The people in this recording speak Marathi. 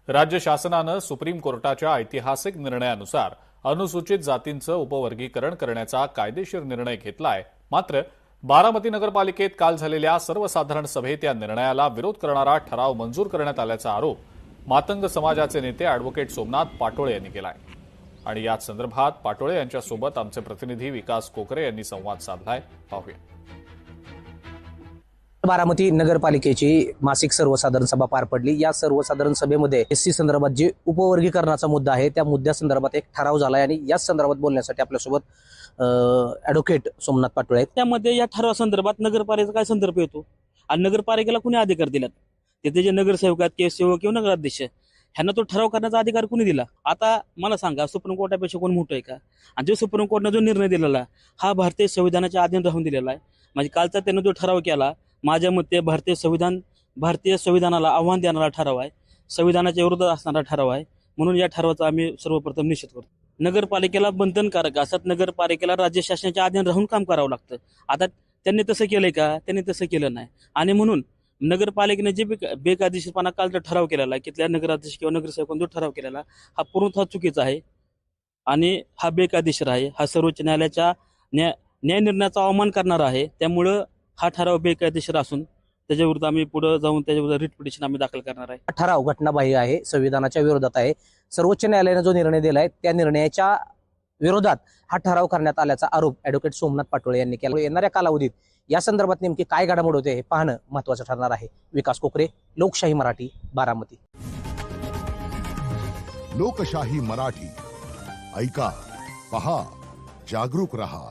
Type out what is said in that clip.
राज्य शासनानं सुप्रीम कोर्टाच्या ऐतिहासिक निर्णयानुसार अनुसूचित जातींचं उपवर्गीकरण करण्याचा कायदेशीर निर्णय घेतलाय। मात्र बारामती नगरपालिकेत काल झालेल्या सर्वसाधारण सभेत या निर्णयाला विरोध करणारा ठराव मंजूर करण्यात आल्याचा आरोप मातंग समाजाचे नेते अॅडव्होकेट सोमनाथ पाटोळे यांनी केलाय। आणि याच संदर्भात पाटोळे यांच्यासोबत आमचे प्रतिनिधी विकास कोकरे यांनी संवाद साधलाय। पाहूया। बारामती नगरपालिकेची मासिक सर्वसाधारण सभा पार पडली। या सर्वसाधारण सभेमध्ये एससी संदर्भात जे उपवर्गीकरणाचा मुद्दा आहे त्या मुद्द्यासंदर्भात एक ठराव झालाय आणि याच संदर्भात बोलण्यासाठी आपल्यासोबत अॅडव्होकेट सोमनाथ पाटोळे आहेत। त्यामध्ये या ठरावासंदर्भात नगरपालिकेचा काय संदर्भ येतो आणि नगरपालिकेला कुणी अधिकार दिलात? तिथे जे नगरसेवक आहेत किंवा सेवक किंवा नगराध्यक्ष ह्यांना तो ठराव करण्याचा अधिकार कुणी दिला? आता मला सांगा, सुप्रीम कोर्टापेक्षा कोण मोठं आहे का? आणि जो सुप्रीम कोर्टाने जो निर्णय दिलेला हा भारतीय संविधानाच्या अधीन राहून दिलेला आहे। म्हणजे कालचा त्याने जो ठराव केला, माझ्या मते भारतीय संविधानाला आव्हान देणारा ठराव आहे, संविधानाच्या विरोधात असणारा ठराव आहे। म्हणून या ठरावाचा आम्ही सर्वप्रथम निषेध करतो। नगरपालिकेला बंधनकारक असतात, नगरपालिकेला राज्य शासनाच्या अधीन राहून काम करावं लागतं। आता त्यांनी तसं केलंय का? त्यांनी तसं केलं नाही। आणि म्हणून नगरपालिकेने जे बेकायदेशीरपणा कालचा ठराव केलेला आहे, तिथल्या नगराध्यक्ष किंवा नगरसेवकांनी जो ठराव केलेला हा पूर्णतः चुकीचा आहे आणि हा बेकायदेशीर आहे। हा सर्वोच्च न्यायालयाच्या न्याय निर्णयाचा अवमान करणारा आहे। त्यामुळं हा ठराव बेकायदेशीर असून त्याच्याविरुद्ध आम्ही पुढे जाऊन त्याच्याविरुद्ध रिट पिटिशन आम्ही दाखल करणार आहे। हा ठराव घटनाबाह्य आहे, संविधानाच्या विरोधात आहे। सर्वोच्च न्यायालयाने जो निर्णय दिलाय त्या निर्णयाच्या विरोधात हा ठराव करण्यात आल्याचा आरोप अॅडव्होकेट सोमनाथ पाटोळे यांनी केला। येणाऱ्या कालावधीत या संदर्भात नेमकी काय घडामोड होते हे पाहणं महत्त्वाचं ठरणार आहे। विकास कोकरे, लोकशाही मराठी, बारामती। लोकशाही मराठी ऐका, पहा, जागरूक रहा।